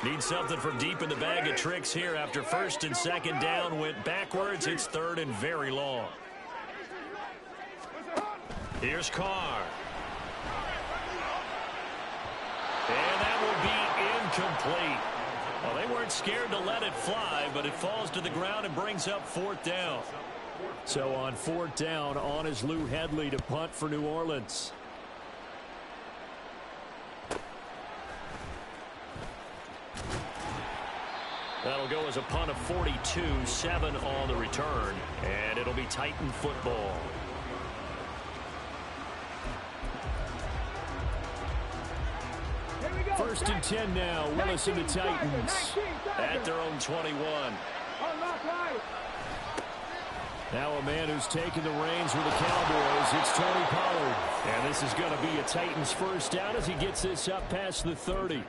Need something from deep in the bag of tricks here after first and second down went backwards. It's third and very long. Here's Carr. And that will be incomplete. Well, they weren't scared to let it fly, but it falls to the ground and brings up fourth down. So on fourth down, on is Lou Hedley to punt for New Orleans. That'll go as a punt of 42, 7 on the return, and it'll be Titan football. First and 10 now, Willis and the Titans at their own 21. Now a man who's taken the reins with the Cowboys, it's Tony Pollard. And this is going to be a Titans first down as he gets this up past the 30.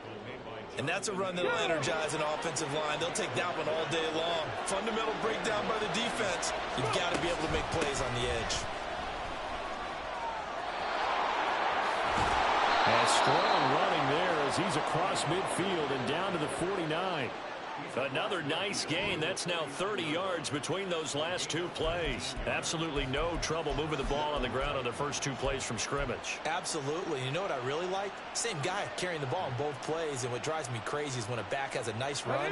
And that's a run that'll energize an offensive line. They'll take that one all day long. Fundamental breakdown by the defense. You've got to be able to make plays on the edge. A strong running there as he's across midfield and down to the 49. Another nice gain. That's now 30 yards between those last two plays. Absolutely no trouble moving the ball on the ground on the first two plays from scrimmage. Absolutely. You know what I really like? Same guy carrying the ball in both plays, and what drives me crazy is when a back has a nice run,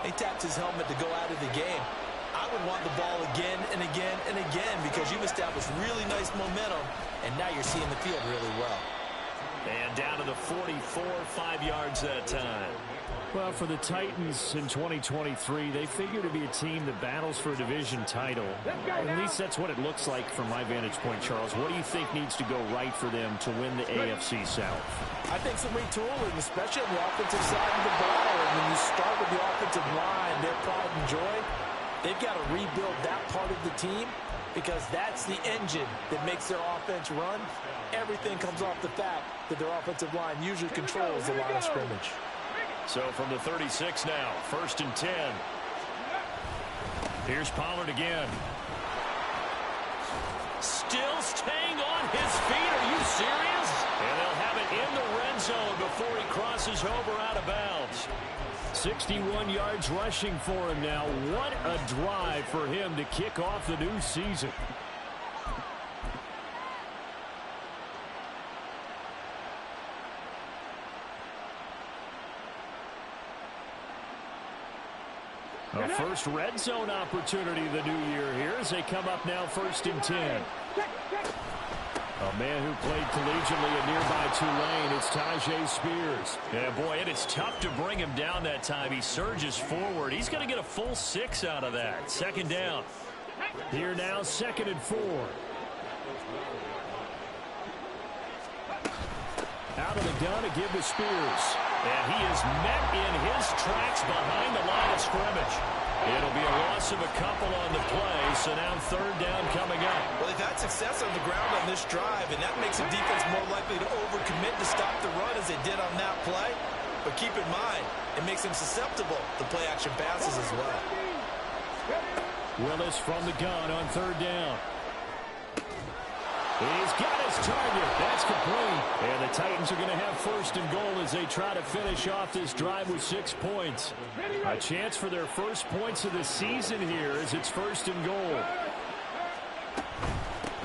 he taps his helmet to go out of the game. I would want the ball again and again and again because you've established really nice momentum, and now you're seeing the field really well. And down to the 44, 5 yards that time. Well, for the Titans in 2023, they figure to be a team that battles for a division title. At least that's what it looks like from my vantage point, Charles. What do you think needs to go right for them to win the AFC South? I think some retooling, especially on the offensive side of the ball. And when you start with the offensive line, their pride and joy, they've got to rebuild that part of the team because that's the engine that makes their offense run. Everything comes off the fact that their offensive line usually controls the line of scrimmage. So from the 36 now, first and 10. Here's Pollard again. Still staying on his feet. Are you serious? And they'll have it in the red zone before he crosses over out of bounds. 61 yards rushing for him now. What a drive for him to kick off the new season. A first red zone opportunity the new year here as they come up now first and 10. A man who played collegiately at nearby Tulane, it's Tajay Spears. Yeah, boy, and it's tough to bring him down that time. He surges forward. He's going to get a full 6 out of that. Second down. Here now, second and 4. Out of the gun to give to Spears. And he is met in his tracks behind the line of scrimmage. It'll be a loss of a couple on the play, so now third down coming up. Well, they've had success on the ground on this drive, and that makes the defense more likely to overcommit to stop the run as they did on that play. But keep in mind, it makes them susceptible to play-action passes as well. Willis from the gun on third down. He's got his target. That's complete. And the Titans are going to have first and goal as they try to finish off this drive with 6 points. A chance for their first points of the season here as it's first and goal.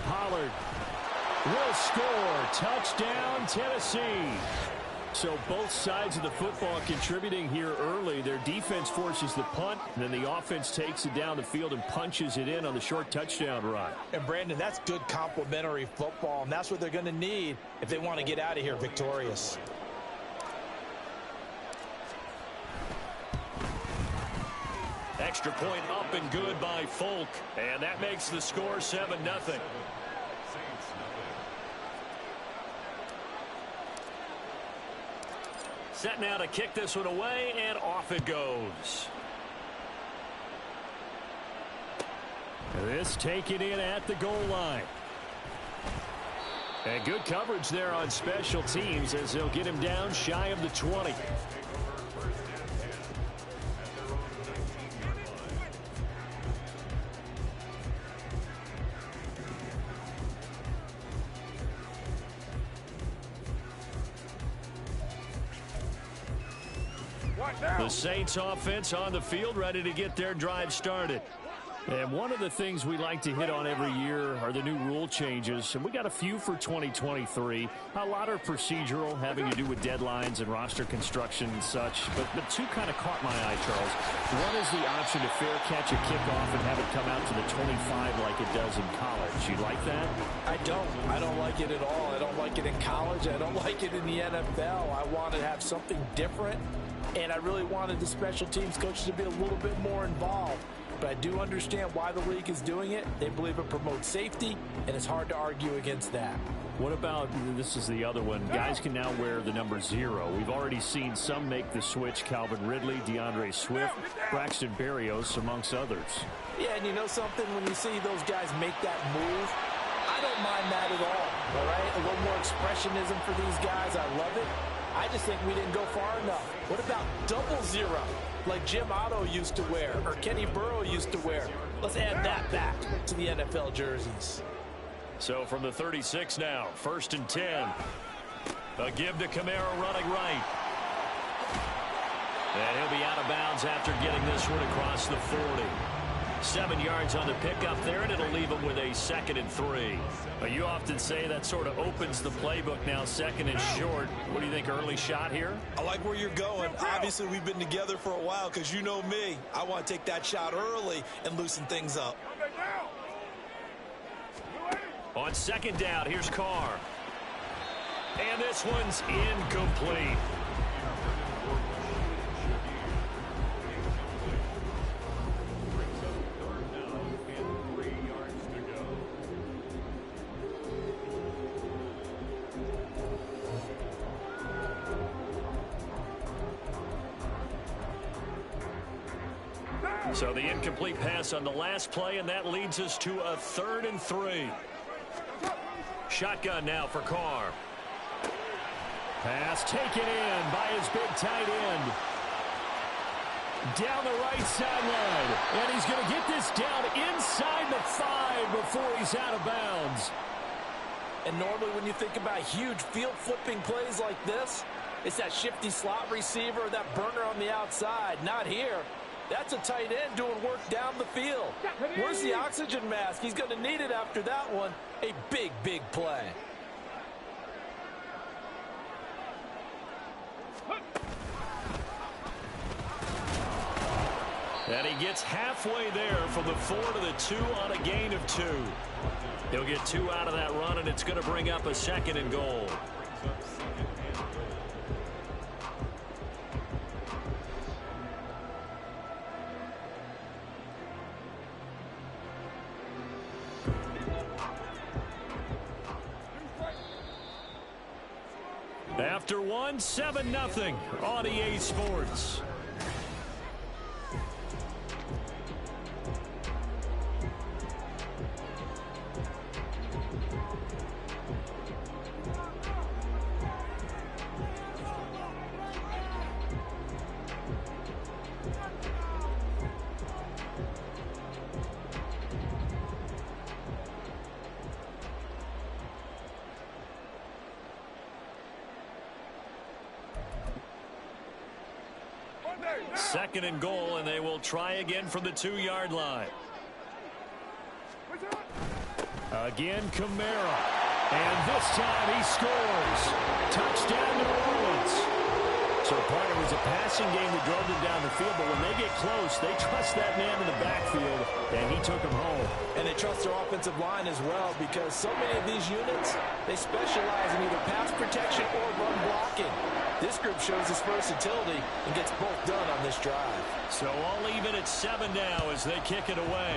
Pollard will score. Touchdown, Tennessee. So both sides of the football contributing here early. Their defense forces the punt, and then the offense takes it down the field and punches it in on the short touchdown run. And, Brandon, that's good complementary football, and that's what they're going to need if they want to get out of here victorious. Extra point up and good by Folk, and that makes the score 7-0. Set now to kick this one away, and off it goes. This taken in at the goal line. And good coverage there on special teams as they'll get him down shy of the 20. The Saints offense on the field, ready to get their drive started. And one of the things we like to hit on every year are the new rule changes. And we got a few for 2023. A lot are procedural, having to do with deadlines and roster construction and such. But two kind of caught my eye, Charles. One is the option to fair catch a kickoff and have it come out to the 25 like it does in college. You like that? I don't. I don't like it at all. I don't like it in college. I don't like it in the NFL. I want to have something different. And I really wanted the special teams coaches to be a little bit more involved. But I do understand why the league is doing it. They believe it promotes safety, and it's hard to argue against that. What about, this is the other one, guys can now wear the number 0. We've already seen some make the switch, Calvin Ridley, DeAndre Swift, Braxton Berrios, amongst others. Yeah, and you know something, when you see those guys make that move, I don't mind that at all right? A little more expressionism for these guys. I love it. I just think we didn't go far enough. What about double 0? Like Jim Otto used to wear, or Kenny Burrow used to wear. Let's add that back to the NFL jerseys. So from the 36 now, 1st and 10. A give to Kamara running right. And he'll be out of bounds after getting this one across the 40. 7 yards on the pickup there, and it'll leave him with a 2nd and 3. But you often say that sort of opens the playbook now, 2nd and short. What do you think, early shot here? I like where you're going. Obviously, we've been together for a while because you know me. I want to take that shot early and loosen things up. On 2nd down, here's Carr. And this one's incomplete. So the incomplete pass on the last play, and that leads us to a 3rd and 3. Shotgun now for Carr. Pass taken in by his big tight end. Down the right sideline. And he's going to get this down inside the 5 before he's out of bounds. And normally when you think about huge field flipping plays like this, it's that shifty slot receiver or that burner on the outside. Not here. That's a tight end doing work down the field. Where's the oxygen mask? He's going to need it after that one. A big, big play. And he gets halfway there from the 4 to the 2 on a gain of 2. He'll get 2 out of that run, and it's going to bring up a 2nd and goal. After 1, 7-0 on EA Sports. Second and goal, and they will try again from the 2-yard line. Again, Kamara. And this time he scores. Touchdown, New Orleans. So part of it was a passing game that drove them down the field, but when they get close, they trust that man in the backfield, and he took him home. And they trust their offensive line as well, because so many of these units, they specialize in either pass protection or run blocking. This group shows its versatility and gets both done on this drive. So all even at 7 now as they kick it away.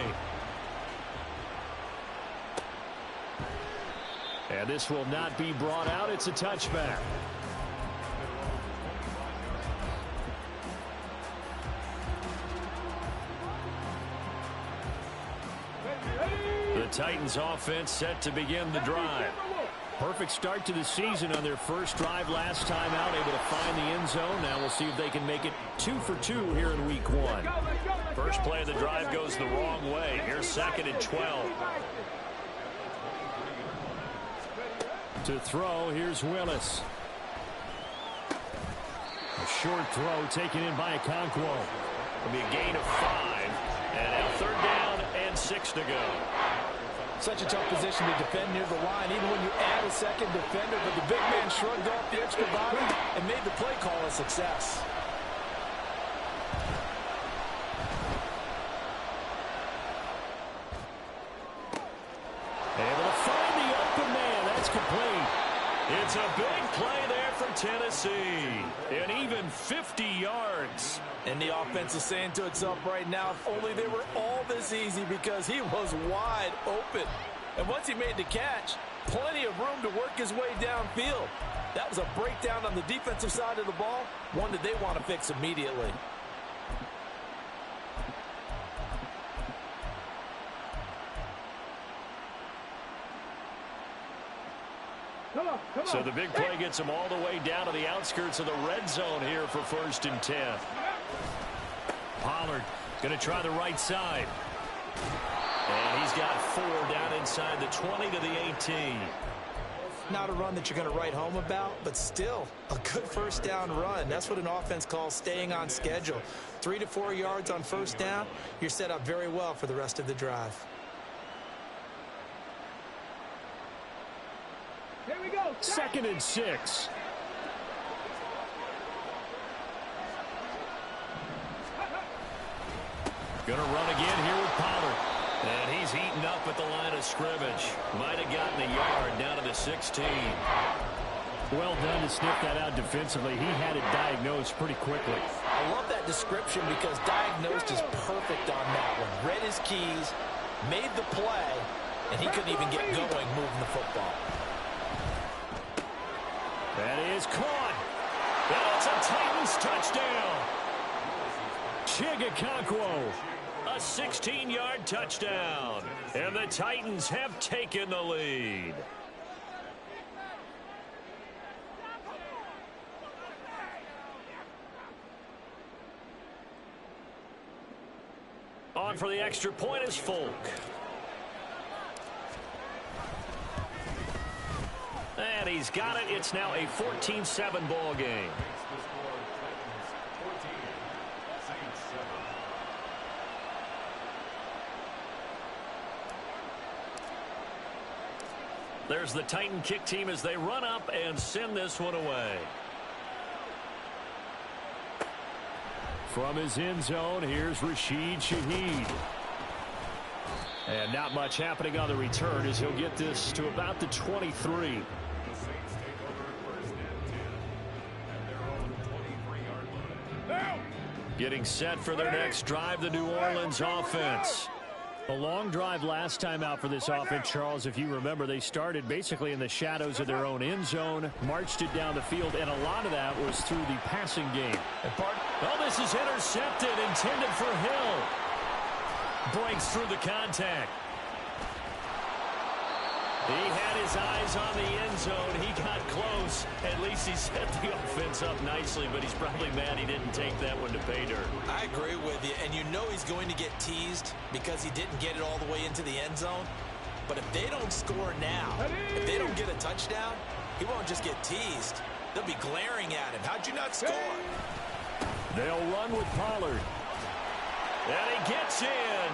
And this will not be brought out. It's a touchback. The Titans offense set to begin the drive. Perfect start to the season on their first drive last time out, able to find the end zone. Now we'll see if they can make it 2 for 2 here in week 1. First play of the drive goes the wrong way. Here's 2nd and 12. To throw, here's Willis. A short throw taken in by Okonkwo. It'll be a gain of 5. And now 3rd down and 6 to go. Such a tough position to defend near the line, even when you add a second defender. But the big man shrugged off the extra body and made the play call a success. Able to find the open man. That's complete. It's a big play there for Tennessee. And even 50 yards. And the offense is saying to itself right now, if only they were all this easy, because he was wide open. And once he made the catch, plenty of room to work his way downfield. That was a breakdown on the defensive side of the ball, one that they want to fix immediately. So the big play gets him all the way down to the outskirts of the red zone here for 1st and 10. Pollard going to try the right side. And he's got 4 down inside the 20 to the 18. Not a run that you're going to write home about, but still a good 1st down run. That's what an offense calls staying on schedule. 3 to 4 yards on 1st down. You're set up very well for the rest of the drive. Here we go. 2nd and 6. Gonna run again here with Pollard. And he's heating up at the line of scrimmage. Might have gotten a yard down to the 16. Well done to sniff that out defensively. He had it diagnosed pretty quickly. I love that description because diagnosed is perfect on that one. Read his keys, made the play, and he couldn't even get going moving the football. That is caught. And it's a Titans touchdown. Okonkwo, a 16-yard touchdown. And the Titans have taken the lead. On for the extra point is Folk. And he's got it. It's now a 14-7 ball game. There's the Titan kick team as they run up and send this one away. From his end zone, here's Rashid Shaheed. And not much happening on the return as he'll get this to about the 23. Getting set for their next drive, the New Orleans offense. A long drive last time out for this offense, Charles. If you remember, they started basically in the shadows of their own end zone, marched it down the field, and a lot of that was through the passing game. Oh, this is intercepted, intended for Hill. Breaks through the contact. He had his eyes on the end zone. He got close. At least he set the offense up nicely, but he's probably mad he didn't take that one to pay dirt. I agree with you, and you know he's going to get teased because he didn't get it all the way into the end zone. But if they don't score now, if they don't get a touchdown, he won't just get teased. They'll be glaring at him. How'd you not score? They'll run with Pollard. And he gets in.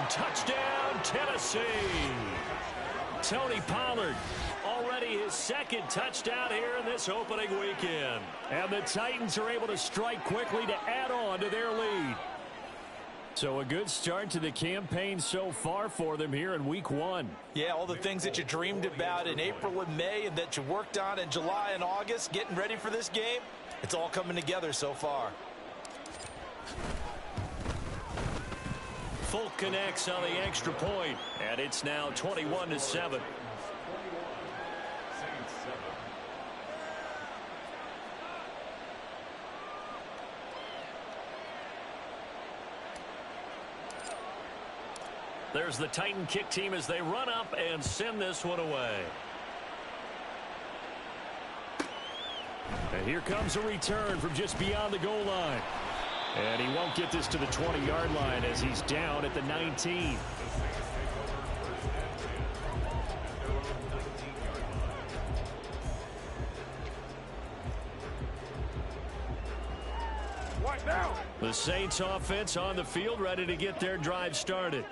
Touchdown, Tennessee. Tony Pollard, already his 2nd touchdown here in this opening weekend. And the Titans are able to strike quickly to add on to their lead. So a good start to the campaign so far for them here in week 1. Yeah, all the things that you dreamed about in April and May and that you worked on in July and August, getting ready for this game, it's all coming together so far. Folk connects on the extra point, and it's now 21-7. There's the Titan kick team as they run up and send this one away. And here comes a return from just beyond the goal line. And he won't get this to the 20-yard line as he's down at the 19. The Saints offense on the field, ready to get their drive started.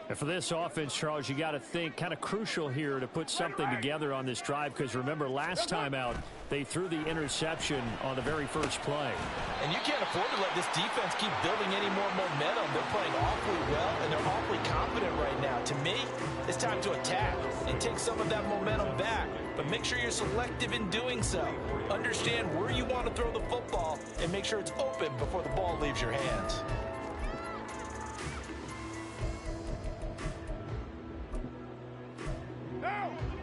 And for this offense, Charles, you got to think kind of crucial here to put something together on this drive, because remember last time out they threw the interception on the very first play. And you can't afford to let this defense keep building any more momentum. They're playing awfully well, and they're awfully confident right now. To me, it's time to attack and take some of that momentum back. But make sure you're selective in doing so. Understand where you want to throw the football and make sure it's open before the ball leaves your hands.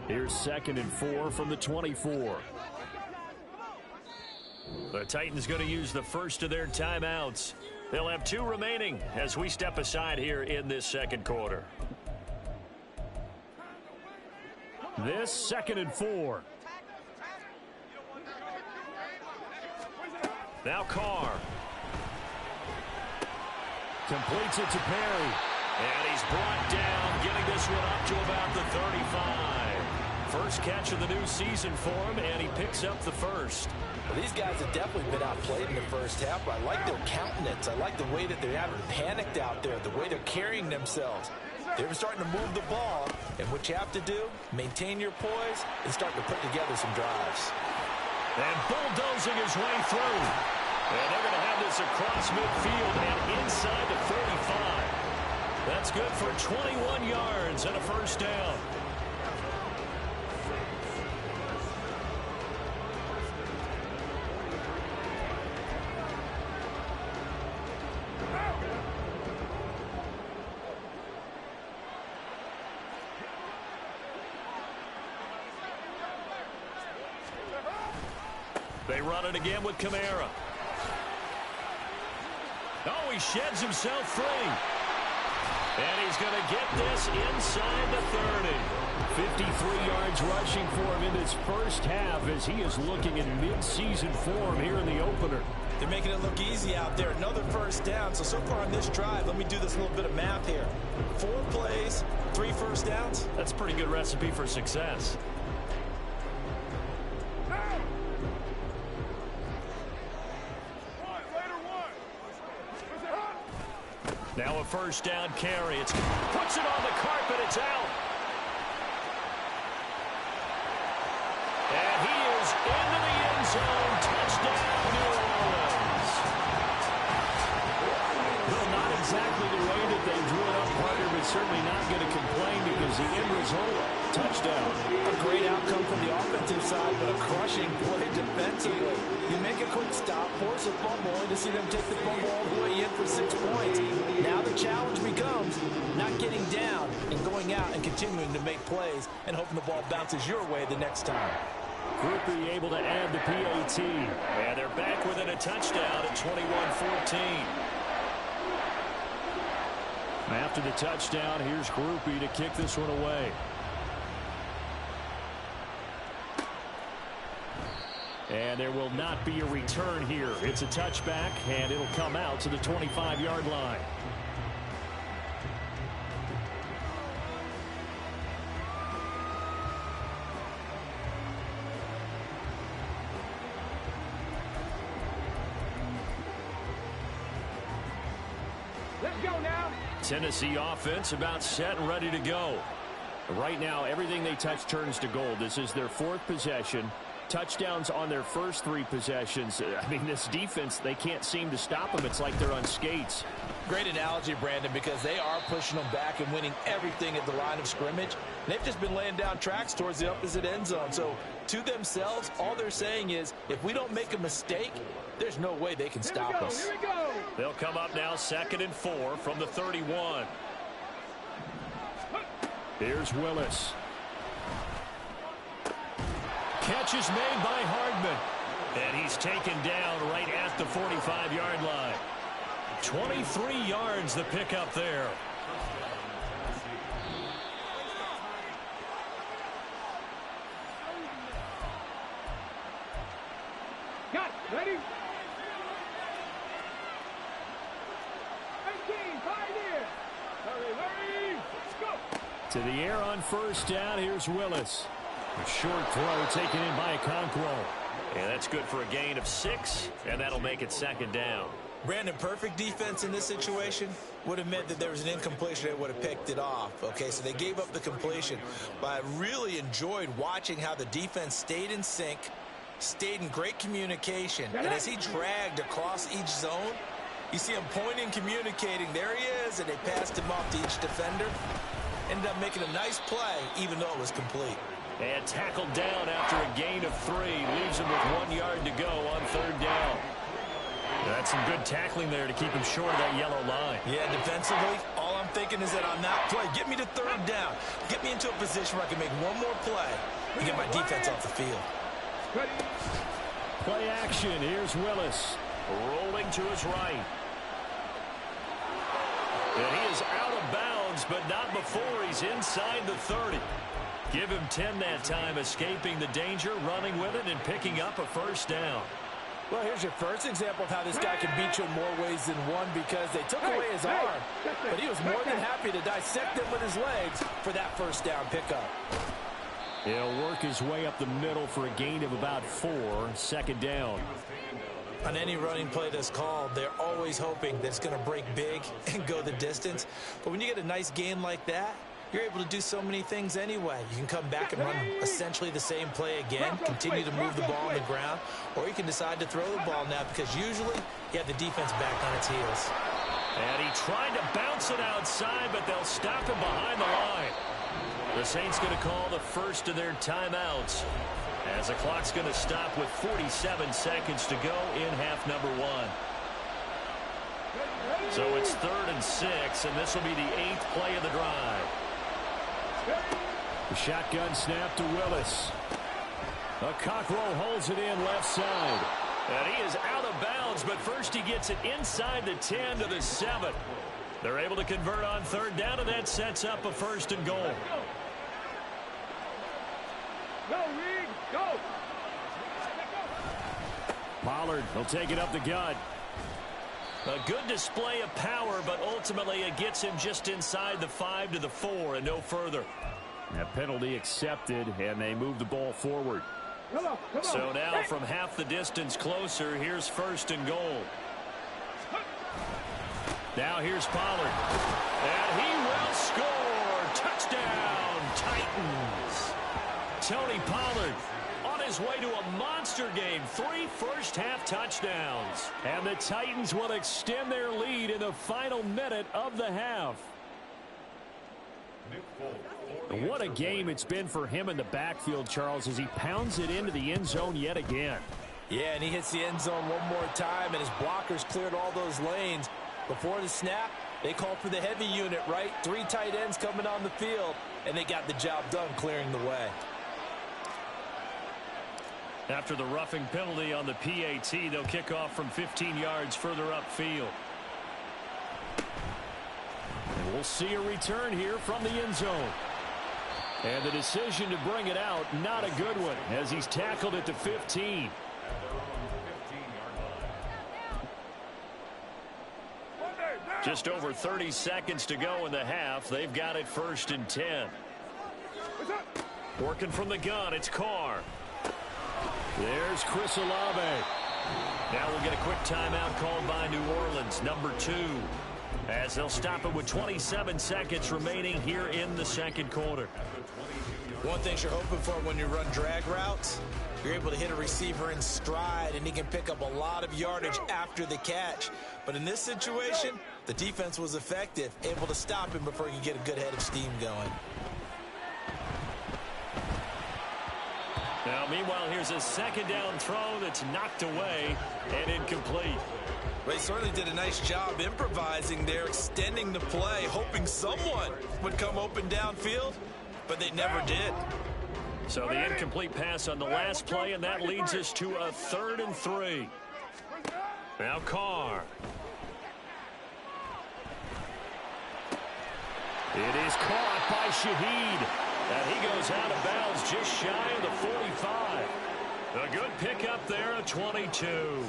Here's 2nd and 4 from the 24. The Titans going to use the first of their timeouts. They'll have 2 remaining as we step aside here in this second quarter. This 2nd and 4. Now Carr. Completes it to Perry. And he's brought down, getting this one up to about the 35. First catch of the new season for him, and he picks up the first. Well, these guys have definitely been outplayed in the first half, but I like their countenance. I like the way that they haven't panicked out there, the way they're carrying themselves. They're starting to move the ball, and what you have to do, maintain your poise and start to put together some drives. And bulldozing his way through. And they're going to have this across midfield and inside the 35. That's good for 21 yards and a first down. They run it again with Kamara. Oh, he sheds himself free. And he's going to get this inside the 30. 53 yards rushing for him in this first half as he is looking in mid-season form here in the opener. They're making it look easy out there. Another first down. So far on this drive, let me do this little bit of math here. 4 plays, 3 first downs. That's a pretty good recipe for success. Now a first down carry. Puts it on the carpet. It's out. And he is into the end zone. Touchdown, New Orleans. Well, not exactly the way that they drew it up, partner, but certainly not going to complain because the end result, touchdown. A great outcome from the offensive side, but a crushing play defensively. You make a quick stop, force a fumble, and to see them take the fumble all the way in for 6 points. Now the challenge becomes not getting down and going out and continuing to make plays and hoping the ball bounces your way the next time. Groupie able to add the PAT. And they're back within a touchdown at 21-14. After the touchdown, here's Groupie to kick this one away. And there will not be a return here. It's a touchback, and it'll come out to the 25-yard line. Let's go now. Tennessee offense about set and ready to go. Right now, everything they touch turns to gold. This is their 4th possession. Touchdowns on their first 3 possessions. I mean, this defense, they can't seem to stop them. It's like they're on skates. Great analogy, Brandon, because they are pushing them back and winning everything at the line of scrimmage. They've just been laying down tracks towards the opposite end zone. So, to themselves, all they're saying is, if we don't make a mistake, there's no way they can stop us. Here we go. They'll come up now 2nd and 4 from the 31. Here's Willis. Catch is made by Hardman. And he's taken down right at the 45-yard line. 23 yards the pickup there. Got it. Ready? 18, pioneer. Hurry. Let's go. To the air on first down. Here's Willis. A short throw taken in by Okonkwo. And that's good for a gain of 6, and that'll make it 2nd down. Brandon, perfect defense in this situation would have meant that there was an incompletion that would have picked it off. Okay, so they gave up the completion. But I really enjoyed watching how the defense stayed in sync, stayed in great communication. And as he dragged across each zone, you see him pointing, communicating. There he is, and they passed him off to each defender. Ended up making a nice play, even though it was complete. And tackled down after a gain of 3. Leaves him with 1 yard to go on 3rd down. That's some good tackling there to keep him short of that yellow line. Yeah, defensively, all I'm thinking is that on that play, get me to 3rd down. Get me into a position where I can make one more play and get my defense off the field. Play action. Here's Willis. Rolling to his right. And he is out of bounds, but not before he's inside the 30. Give him 10 that time, escaping the danger, running with it, and picking up a 1st down. Well, here's your first example of how this guy can beat you in more ways than one, because they took away his arm, but he was more than happy to dissect them with his legs for that 1st down pickup. He'll work his way up the middle for a gain of about 4, 2nd down. On any running play that's called, they're always hoping that it's going to break big and go the distance. But when you get a nice gain like that, you're able to do so many things anyway. You can come back and run essentially the same play again, continue to move the ball on the ground, or you can decide to throw the ball now, because usually you have the defense back on its heels. And he tried to bounce it outside, but they'll stop him behind the line. The Saints going to call the first of their timeouts, as the clock's going to stop with 47 seconds to go in half number 1. So it's 3rd and 6, and this will be the 8th play of the drive. The shotgun snap to Willis. A Cockrell holds it in left side. And he is out of bounds, but first he gets it inside the 10 to the 7. They're able to convert on 3rd down, and that sets up a 1st and goal. Go, Reed, go! Pollard will take it up the gut. A good display of power, but ultimately it gets him just inside the 5 to the 4 and no further. A penalty accepted, and they move the ball forward. Come on. So now from half the distance closer, here's 1st and goal. Now here's Pollard. And he will score. Touchdown, Titans. Tony Pollard on his way to a monster game. 3 first-half touchdowns. And the Titans will extend their lead in the final minute of the half. What a game it's been for him in the backfield, Charles, as he pounds it into the end zone yet again. Yeah, and he hits the end zone one more time, and his blockers cleared all those lanes. Before the snap, they called for the heavy unit, right? 3 tight ends coming on the field, and they got the job done clearing the way. After the roughing penalty on the PAT, they'll kick off from 15 yards further upfield. And we'll see a return here from the end zone. And the decision to bring it out, not a good one, as he's tackled at the 15. Just over 30 seconds to go in the half. They've got it 1st and 10. Working from the gun, it's Carr. There's Chris Olave. Now we'll get a quick timeout called by New Orleans, number 2. As they'll stop it with 27 seconds remaining here in the 2nd quarter. One thing you're hoping for when you run drag routes, you're able to hit a receiver in stride, and he can pick up a lot of yardage after the catch. But in this situation, the defense was effective, able to stop him before he could get a good head of steam going. Now, meanwhile, here's a 2nd down throw that's knocked away and incomplete. Well, he certainly did a nice job improvising there, extending the play, hoping someone would come open downfield, but they never did. So the incomplete pass on the last play, and that leads us to a 3rd and 3. Now Carr. It is caught by Shaheed. And he goes out of bounds just shy of the 45. A good pickup there at 22.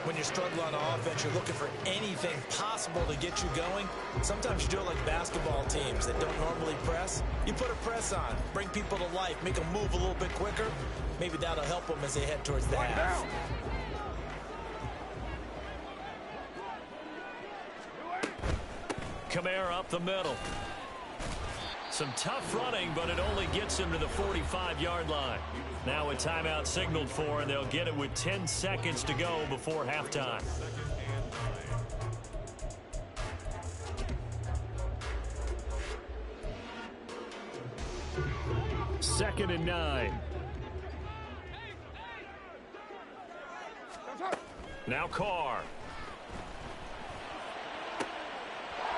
When you struggle on offense, you're looking for anything possible to get you going. Sometimes you do it like basketball teams that don't normally press. You put a press on, bring people to life, make them move a little bit quicker. Maybe that'll help them as they head towards the half. Kamara up the middle. Some tough running, but it only gets him to the 45-yard line. Now a timeout signaled for, and they'll get it with 10 seconds to go before halftime. Second and 9. Now Carr.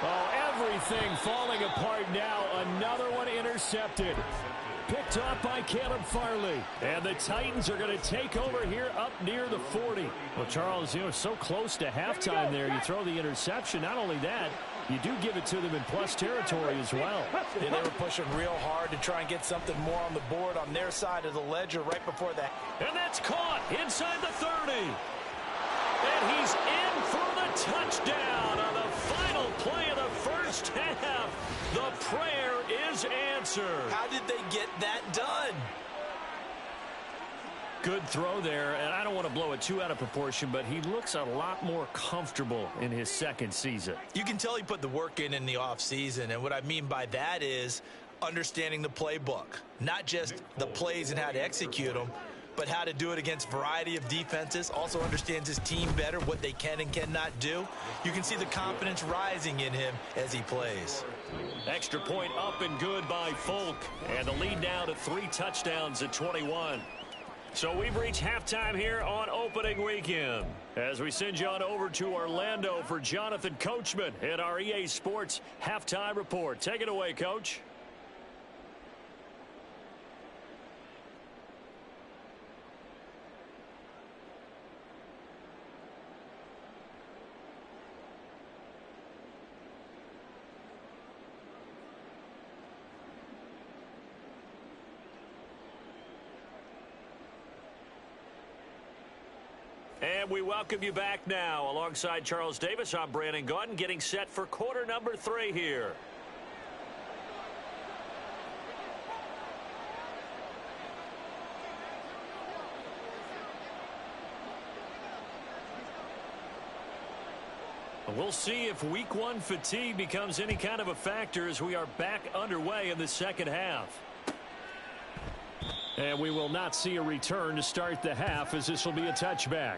Oh, everything falling apart now. Another one intercepted. Picked off by Caleb Farley. And the Titans are going to take over here up near the 40. Well, Charles, so close to halftime there. You throw the interception. Not only that, you do give it to them in plus territory as well. Yeah, they were pushing real hard to try and get something more on the board on their side of the ledger right before that. And that's caught inside the 30. And he's in for the touchdown on the final play of the first half. The prayer is answered. How did they get that done? Good throw there, and I don't want to blow it too out of proportion, but he looks a lot more comfortable in his second season. You can tell he put the work in the offseason, and what I mean by that is understanding the playbook. Not just the plays and how to execute them, but how to do it against a variety of defenses. Also understands his team better, what they can and cannot do. You can see the confidence rising in him as he plays. Extra point up and good by Folk, and the lead now to 3 touchdowns at 21. So we've reached halftime here on opening weekend. As we send you on over to Orlando for Jonathan Coachman in our EA Sports Halftime Report. Take it away, Coach. And we welcome you back now. Alongside Charles Davis, I'm Brandon Gaudin, getting set for quarter number 3 here. We'll see if week 1 fatigue becomes any kind of a factor as we are back underway in the second half. And we will not see a return to start the half, as this will be a touchback.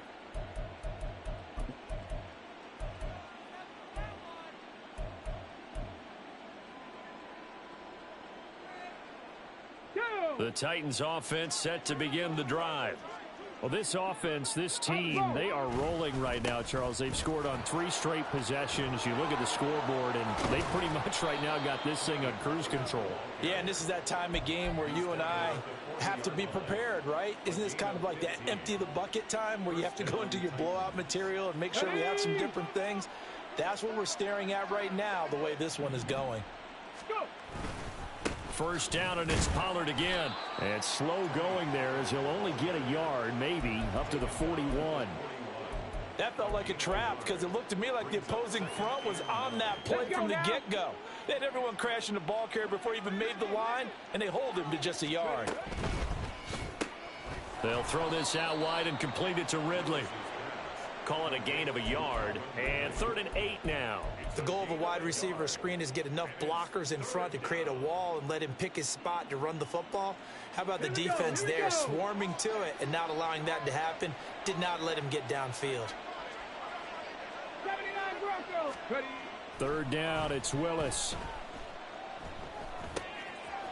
The Titans offense set to begin the drive. Well, this offense, this team, they are rolling right now, Charles. They've scored on 3 straight possessions. You look at the scoreboard, and they pretty much right now got this thing on cruise control. Yeah, and this is that time of game where you and I have to be prepared, right? Isn't this kind of like that empty the bucket time where you have to go into your blowout material and make sure we have some different things? That's what we're staring at right now, the way this one is going. First down, and it's Pollard again. And slow going there as he'll only get a yard, maybe, up to the 41. That felt like a trap because it looked to me like the opposing front was on that play from the get-go. They had everyone crashing the ball carrier before he even made the line, and they hold him to just a yard. They'll throw this out wide and complete it to Ridley. Call it a gain of a yard, and 3rd and 8 now. The goal of a wide receiver screen is get enough blockers in front to create a wall and let him pick his spot to run the football. How about the defense there, swarming to it and not allowing that to happen? Did not let him get downfield. 3rd down, it's Willis.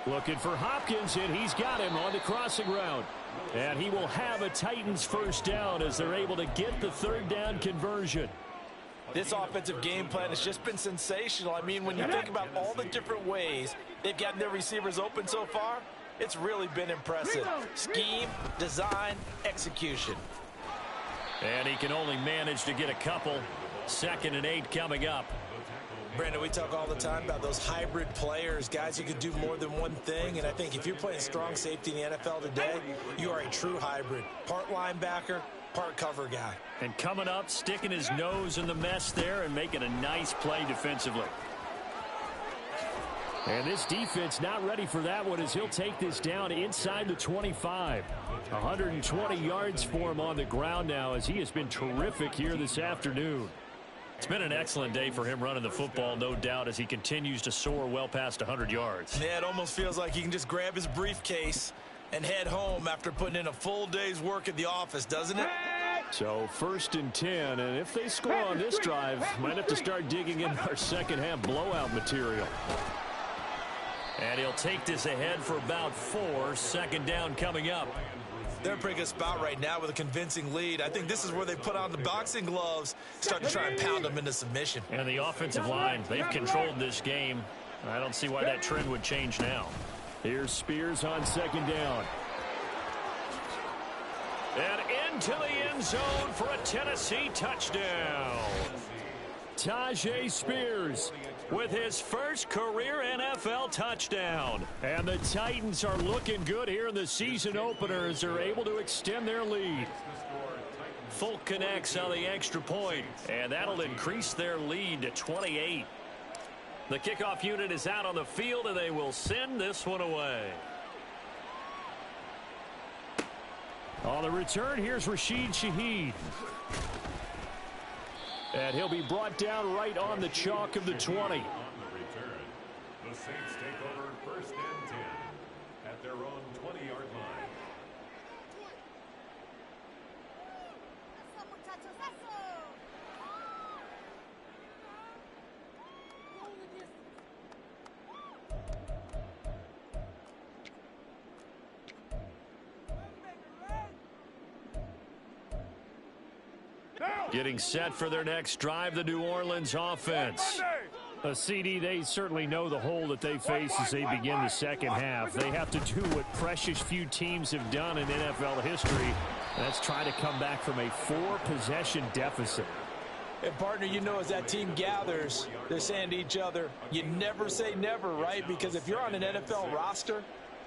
Looking for Hopkins, and he's got him on the crossing route. And he will have a Titans first down as they're able to get the 3rd down conversion. This offensive game plan has just been sensational. I mean, when you think about all the different ways they've gotten their receivers open so far, it's really been impressive. Scheme, design, execution. And he can only manage to get a couple. 2nd and 8 coming up. Brandon, we talk all the time about those hybrid players, guys who can do more than one thing, and I think if you're playing strong safety in the NFL today, you are a true hybrid. Part linebacker, part cover guy. And coming up, sticking his nose in the mess there and making a nice play defensively. And this defense not ready for that one as he'll take this down inside the 25. 120 yards for him on the ground now as he has been terrific here this afternoon. It's been an excellent day for him running the football, no doubt, as he continues to soar well past 100 yards. Yeah, it almost feels like he can just grab his briefcase and head home after putting in a full day's work at the office, doesn't it? So 1st and 10, and if they score on this drive, might have to start digging in our second half blowout material. And he'll take this ahead for about 4. 2nd down coming up. They're in a pretty good spot right now with a convincing lead. I think this is where they put on the boxing gloves, start to try and pound them into submission. And the offensive line, they've controlled this game. I don't see why that trend would change now. Here's Spears on 2nd down. And into the end zone for a Tennessee touchdown. Tajay Spears with his first career NFL touchdown. And the Titans are looking good here in the season opener as they're able to extend their lead. Folk connects on the extra point, and that'll increase their lead to 28. The kickoff unit is out on the field, and they will send this one away. On the return, here's Rashid Shaheed. And he'll be brought down right on the chalk of the 20. On the return, the Saints take over 1st and 10 at their own 20-yard line. Getting set for their next drive, the New Orleans offense. A CD, they certainly know the hole that they face as they begin the second half. They have to do what precious few teams have done in NFL history. That's try to come back from a 4-possession deficit. And, partner, you know, as that team gathers, they're saying to each other, you never say never, right? Because if you're on an NFL roster,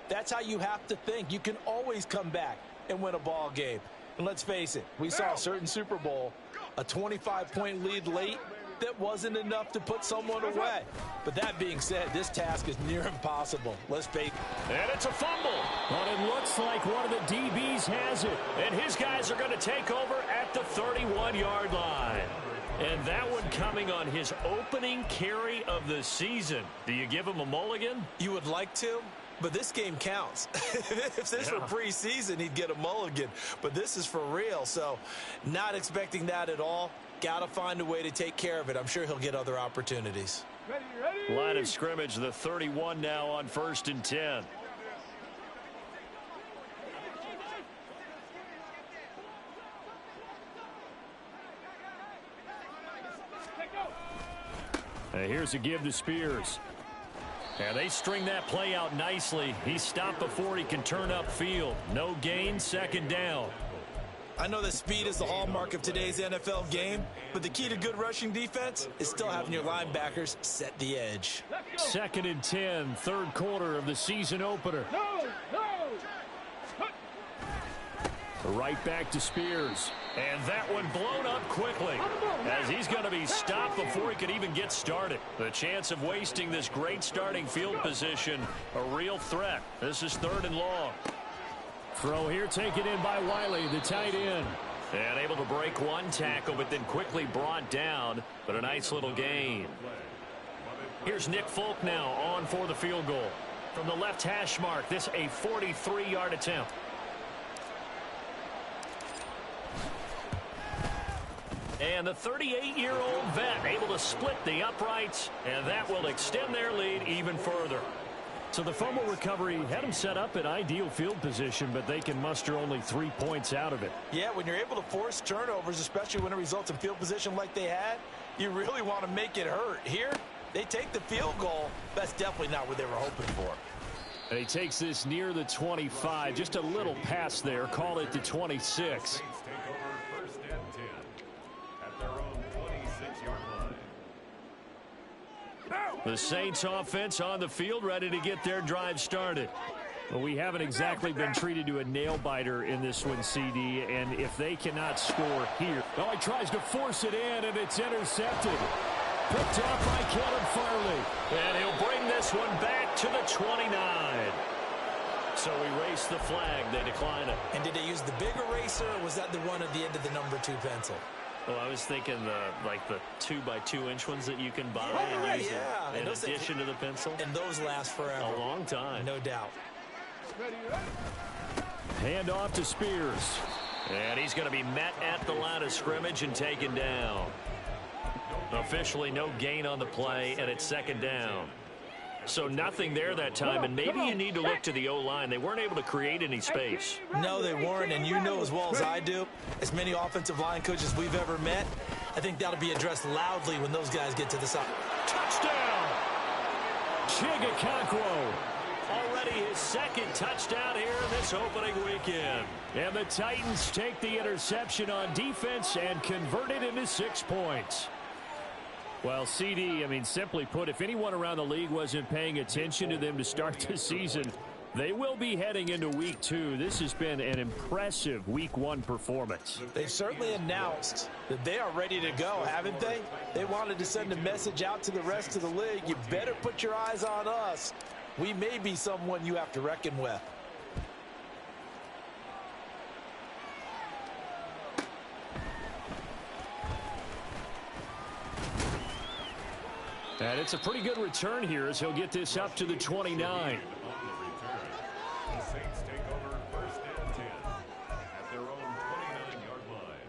that's how you have to think. You can always come back and win a ball game. And let's face it, we saw a certain Super Bowl, a 25-point lead late, that wasn't enough to put someone away. But that being said, this task is near impossible. Let's face it. And it's a fumble. But it looks like one of the DBs has it. And his guys are going to take over at the 31-yard line. And that one coming on his opening carry of the season. Do you give him a mulligan? You would like to, but this game counts. If this were preseason, he'd get a mulligan. But this is for real, so not expecting that at all. Got to find a way to take care of it. I'm sure he'll get other opportunities. Ready. Line of scrimmage, the 31 now on 1st and 10. Here's a give to Spears. And they string that play out nicely. He stopped before he can turn upfield. No gain, 2nd down. I know that speed is the hallmark of today's NFL game, but the key to good rushing defense is still having your linebackers set the edge. 2nd and 10, 3rd quarter of the season opener. No. Right back to Spears. And that one blown up quickly as he's going to be stopped before he could even get started. The chance of wasting this great starting field position, a real threat. This is 3rd and long. Throw here taken in by Wiley, the tight end. And able to break one tackle, but then quickly brought down. But a nice little gain. Here's Nick Folk now on for the field goal. From the left hash mark, this a 43-yard attempt. And the 38-year-old vet able to split the uprights, and that will extend their lead even further. So the fumble recovery had them set up in ideal field position, but they can muster only 3 points out of it. Yeah, when you're able to force turnovers, especially when it results in field position like they had, you really want to make it hurt. Here, they take the field goal. That's definitely not what they were hoping for. And he takes this near the 25, just a little pass there, call it the 26. The Saints offense on the field, ready to get their drive started. Well, we haven't exactly been treated to a nail-biter in this one, CD, and if they cannot score here. Oh, he tries to force it in, and it's intercepted. Picked off by Caleb Farley. And he'll bring this one back to the 29. So erase the flag. They decline it. And did they use the big eraser, or was that the one at the end of the number 2 pencil? Oh, I was thinking the 2x2-inch ones that you can buy and use in addition to the pencil. And those last forever. A long time. No doubt. Hand off to Spears. And he's going to be met at the line of scrimmage and taken down. Officially no gain on the play, and it's second down. So nothing there that time, and maybe you need to look to the O-line. They weren't able to create any space. No, they weren't, and you know as well as I do, as many offensive line coaches we've ever met, I think that'll be addressed loudly when those guys get to the side. Touchdown! Chigakonkwo. Already his second touchdown here this opening weekend. And the Titans take the interception on defense and convert it into 6 points. Well, CD, I mean, simply put, if anyone around the league wasn't paying attention to them to start the season, they will be heading into week 2. This has been an impressive week 1 performance. They've certainly announced that they are ready to go, haven't they? They wanted to send a message out to the rest of the league. You better put your eyes on us. We may be someone you have to reckon with. And it's a pretty good return here as he'll get this up to the 29. The Saints take over first and 10 at their own 29-yard line.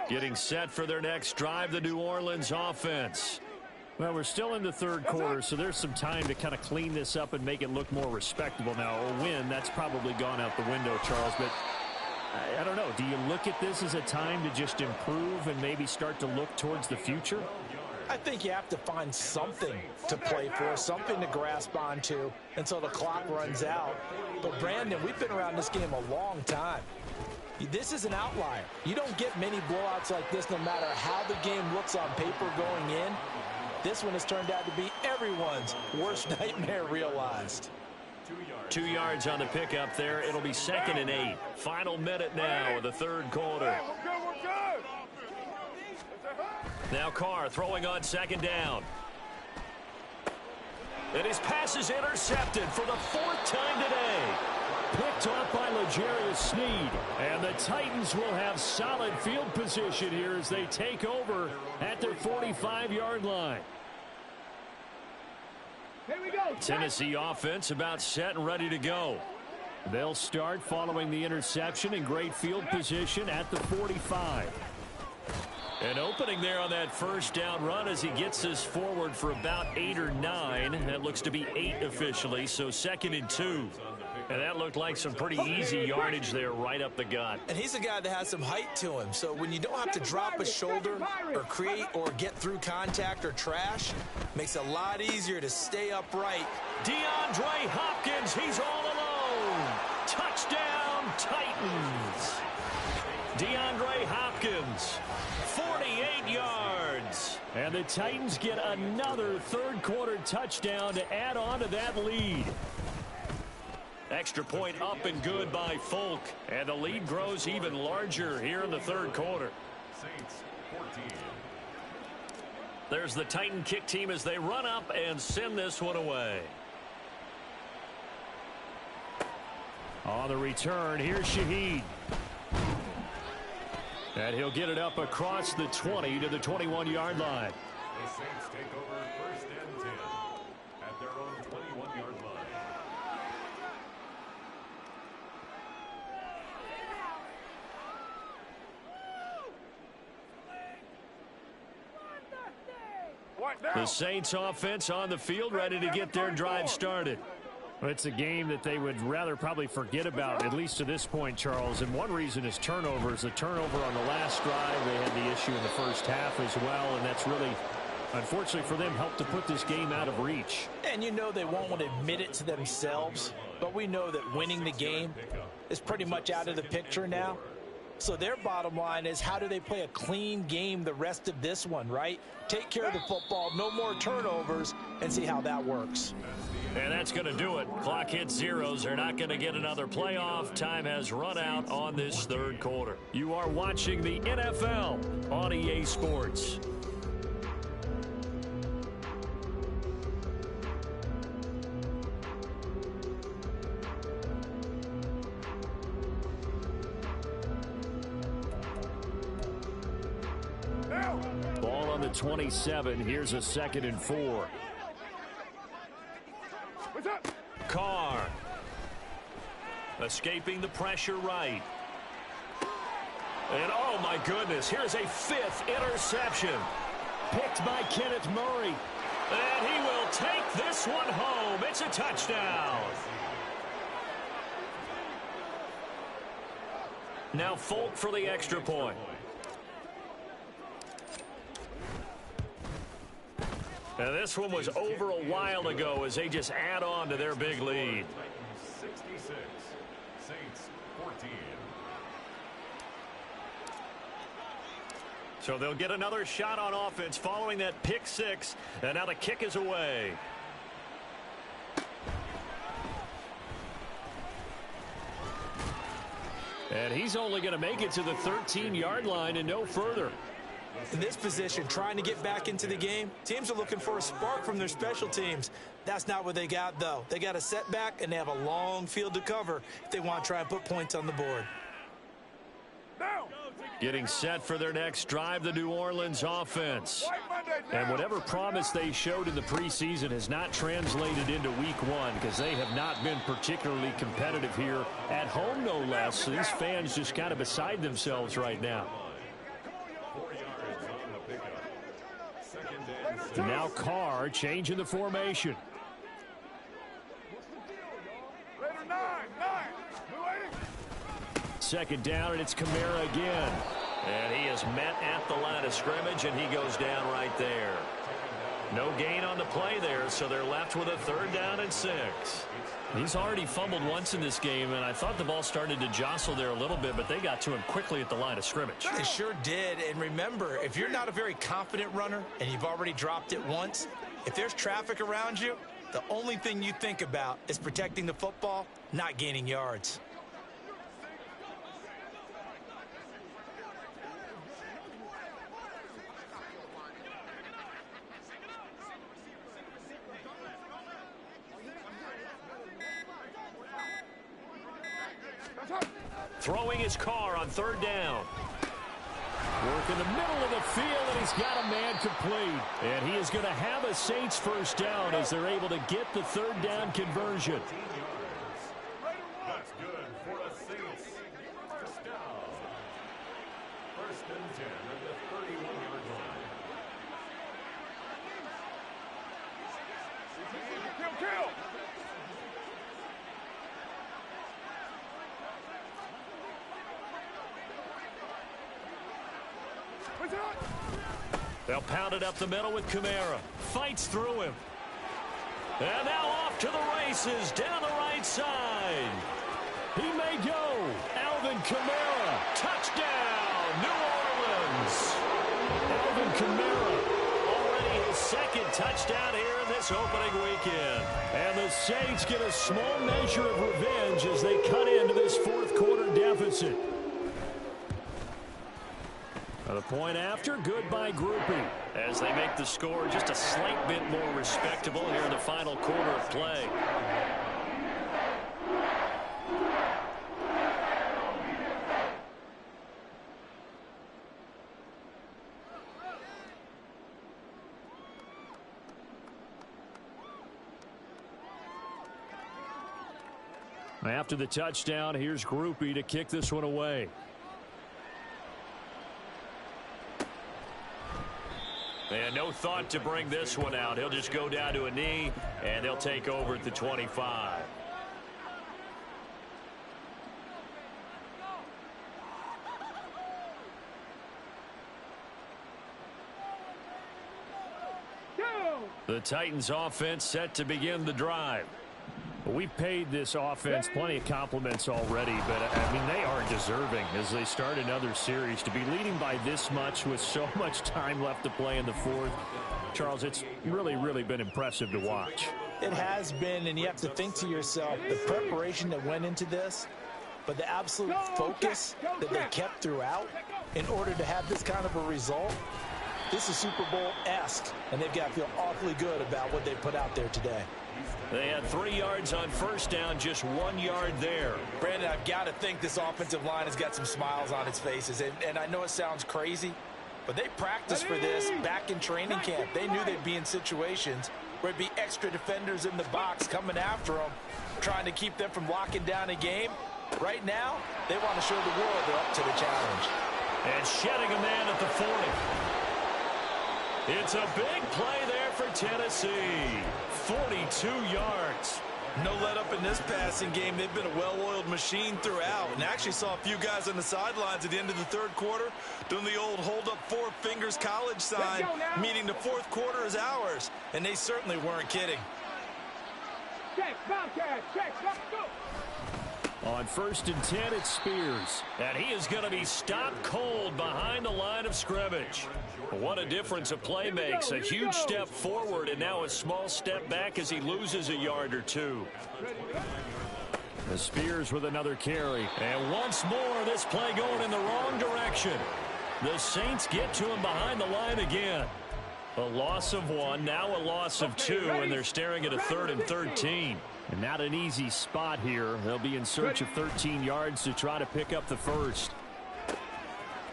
Getting set for their next drive, the New Orleans offense. Well, we're still in the third quarter, so there's some time to kind of clean this up and make it look more respectable. Now, a win, that's probably gone out the window, Charles, but I don't know. Do you look at this as a time to just improve and maybe start to look towards the future? I think you have to find something to play for, something to grasp onto until the clock runs out. But, Brandon, we've been around this game a long time. This is an outlier. You don't get many blowouts like this no matter how the game looks on paper going in. This one has turned out to be everyone's worst nightmare realized. 2 yards on the pickup there. It'll be 2nd and 8. Final minute now of the third quarter. Now Carr throwing on 2nd down. And his pass is intercepted for the 4th time today. Picked off by L'Jarius Sneed. And the Titans will have solid field position here as they take over at their 45-yard line. Here we go. Tennessee offense about set and ready to go. They'll start following the interception in great field position at the 45. An opening there on that first down run as he gets this forward for about 8 or 9. That looks to be 8 officially, so 2nd and 2. And that looked like some pretty easy yardage there right up the gut. And he's a guy that has some height to him. So when you don't have to drop a shoulder or create or get through contact or trash, makes it a lot easier to stay upright. DeAndre Hopkins, he's all alone. Touchdown, Titans. DeAndre Hopkins, 48 yards. And the Titans get another third quarter touchdown to add on to that lead. Extra point up and good by Folk. And the lead grows even larger here in the third quarter. Saints 14. There's the Titan kick team as they run up and send this one away. On the return, here's Shaheed. And he'll get it up across the 20 to the 21-yard line. The Saints take over first and 10 at their own 21-yard line. The Saints offense on the field ready to get their drive started. It's a game that they would rather probably forget about, at least to this point, Charles. And one reason is turnovers. The turnover on the last drive, they had the issue in the first half as well, and that's really, unfortunately for them, helped to put this game out of reach. And you know they won't admit it to themselves, but we know that winning the game is pretty much out of the picture now. So their bottom line is, how do they play a clean game the rest of this one, right? Take care of the football, no more turnovers, and see how that works. And that's going to do it. Clock hits zeros. They're not going to get another playoff. Time has run out on this third quarter. You are watching the NFL on EA Sports. Ball on the 27. Here's a 2nd and 4. Carr. Escaping the pressure right. And oh my goodness, here's a 5th interception. Picked by Kenneth Murray. And he will take this one home. It's a touchdown. Now Folk for the extra point. And this one was over a while ago as they just add on to their big lead. 66, Saints 14. So they'll get another shot on offense following that pick 6. And now the kick is away. And he's only going to make it to the 13-yard line and no further. In this position, trying to get back into the game, teams are looking for a spark from their special teams. That's not what they got, though. They got a setback, and they have a long field to cover if they want to try and put points on the board. Getting set for their next drive, the New Orleans offense. And whatever promise they showed in the preseason has not translated into week 1 because they have not been particularly competitive here at home, no less. So these fans just kind of beside themselves right now. And now Carr changing the formation. Second down, and it's Kamara again. And he is met at the line of scrimmage, and he goes down right there. No gain on the play there, so they're left with a 3rd down and 6. He's already fumbled once in this game, and I thought the ball started to jostle there a little bit, but they got to him quickly at the line of scrimmage. They sure did, and remember, if you're not a very confident runner and you've already dropped it once, if there's traffic around you, the only thing you think about is protecting the football, not gaining yards. Throwing his Carr on 3rd down. Work in the middle of the field, and he's got a man complete. And he is going to have a Saints 1st down as they're able to get the 3rd down conversion. That's good for the Saints. 1st down. 1st and 10 at the 31-yard line. Kill! They'll pound it up the middle with Kamara. Fights through him. And now off to the races down the right side. He may go. Alvin Kamara. Touchdown, New Orleans. Alvin Kamara. Already his 2nd touchdown here in this opening weekend. And the Saints get a small measure of revenge as they cut into this 4th quarter deficit. The point after, good by Groupie, as they make the score just a slight bit more respectable here in the final quarter of play. After the touchdown, here's Groupie to kick this one away. And no thought to bring this one out. He'll just go down to a knee, and they'll take over at the 25. The Titans offense set to begin the drive. We've paid this offense plenty of compliments already, but, I mean, they are deserving as they start another series. To be leading by this much with so much time left to play in the fourth, Charles, it's really, really been impressive to watch. It has been, and you have to think to yourself, the preparation that went into this, but the absolute focus that they kept throughout in order to have this kind of a result. This is Super Bowl-esque, and they've got to feel awfully good about what they put out there today. They had 3 yards on first down, just 1 yard there. Brandon, I've got to think this offensive line has got some smiles on its faces. And I know it sounds crazy, but they practiced for this back in training camp. They knew they'd be in situations where it'd be extra defenders in the box coming after them, trying to keep them from locking down a game. Right now, they want to show the world they're up to the challenge. And shedding a man at the 40. It's a big play there for Tennessee. 42 yards. No let up in this passing game. They've been a well-oiled machine throughout, and actually saw a few guys on the sidelines at the end of the third quarter doing the old hold up 4 fingers college sign, meaning the fourth quarter is ours, and they certainly weren't kidding. Check, Bobcat, check, let's go. On 1st and 10, it's Spears. And he is going to be stopped cold behind the line of scrimmage. What a difference a play makes. A huge step forward and now a small step back as he loses a yard or 2. The Spears with another carry. And once more, this play going in the wrong direction. The Saints get to him behind the line again. A loss of 1, now a loss of 2, and they're staring at a 3rd and 13. And not an easy spot here. They'll be in search of 13 yards to try to pick up the first.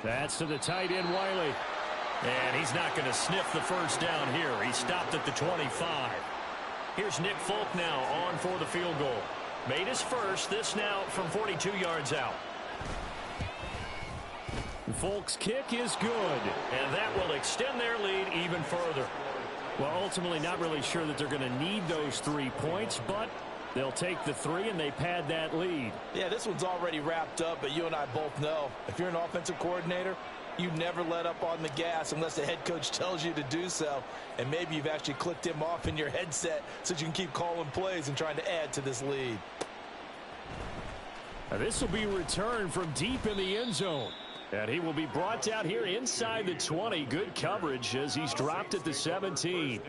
That's to the tight end, Wiley. And he's not going to sniff the first down here. He stopped at the 25. Here's Nick Folk now on for the field goal. Made his first, this now from 42 yards out. Folk's kick is good, and that will extend their lead even further. Well, ultimately not really sure that they're going to need those 3 points, but they'll take the 3 and they pad that lead. Yeah, this one's already wrapped up, but you and I both know if you're an offensive coordinator, you never let up on the gas unless the head coach tells you to do so. And maybe you've actually clicked him off in your headset so you can keep calling plays and trying to add to this lead. Now, this will be returned from deep in the end zone. And he will be brought down here inside the 20. Good coverage as he's dropped at the 17.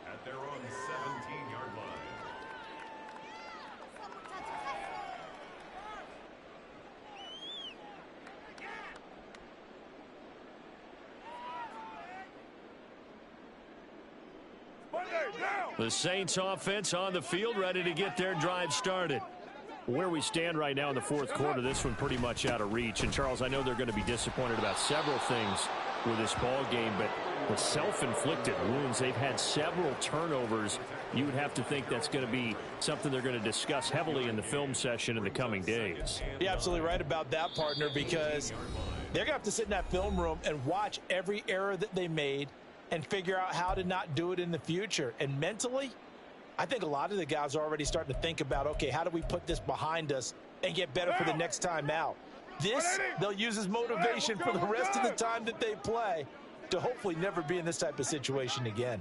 At their own 17-yard line. The Saints offense on the field, ready to get their drive started. Where we stand right now in the fourth quarter, this one pretty much out of reach. And, Charles, I know they're going to be disappointed about several things with this ball game, but the self-inflicted wounds, they've had several turnovers. You would have to think that's going to be something they're going to discuss heavily in the film session in the coming days. You're absolutely right about that, partner, because they're going to have to sit in that film room and watch every error that they made and figure out how to not do it in the future. And mentally, I think a lot of the guys are already starting to think about, okay, how do we put this behind us and get better for the next time out? This, they'll use as motivation for the rest of the time that they play to hopefully never be in this type of situation again.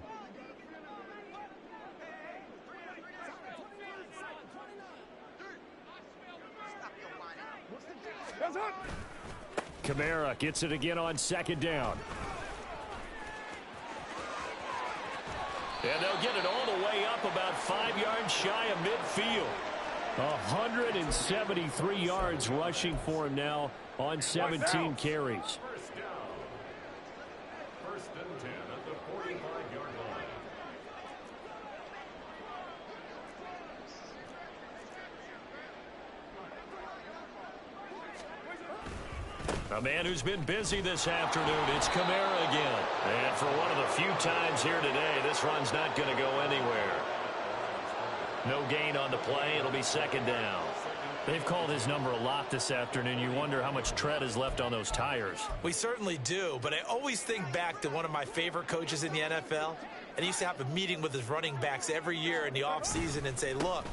Kamara gets it again on 2nd down. And they'll get it all the way up about 5 yards shy of midfield. 173 yards rushing for him now on 17 carries. First and 10 at the 45-yard line. A man who's been busy this afternoon, it's Kamara again. And for one of the few times here today, this run's not going to go anywhere. No gain on the play. It'll be 2nd down. They've called his number a lot this afternoon. You wonder how much tread is left on those tires. We certainly do, but I always think back to one of my favorite coaches in the NFL, and he used to have a meeting with his running backs every year in the offseason and say, look,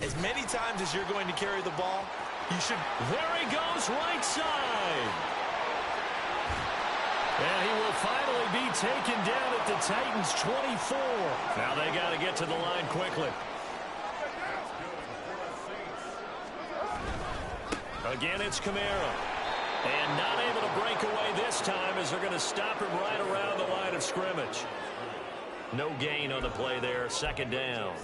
as many times as you're going to carry the ball, you should... There he goes, right side. And he will finally be taken down at the Titans' 24. Now they got to get to the line quickly. Again, it's Kamara. And not able to break away this time as they're going to stop him right around the line of scrimmage. No gain on the play there. Second down.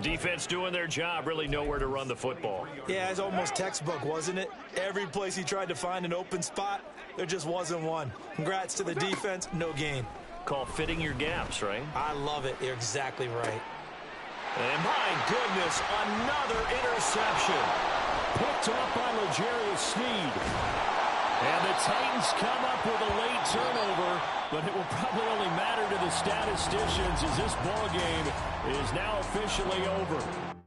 Defense doing their job, really nowhere to run the football. Yeah, it's almost textbook, wasn't it? Every place he tried to find an open spot, there just wasn't one. Congrats to the defense, no gain. Call fitting your gaps, right? I love it. You're exactly right. And my goodness, another interception. Picked up by L'Jarius Sneed. And the Titans come up with a late turnover, but it will probably only matter to the statisticians as this ball game is now officially over.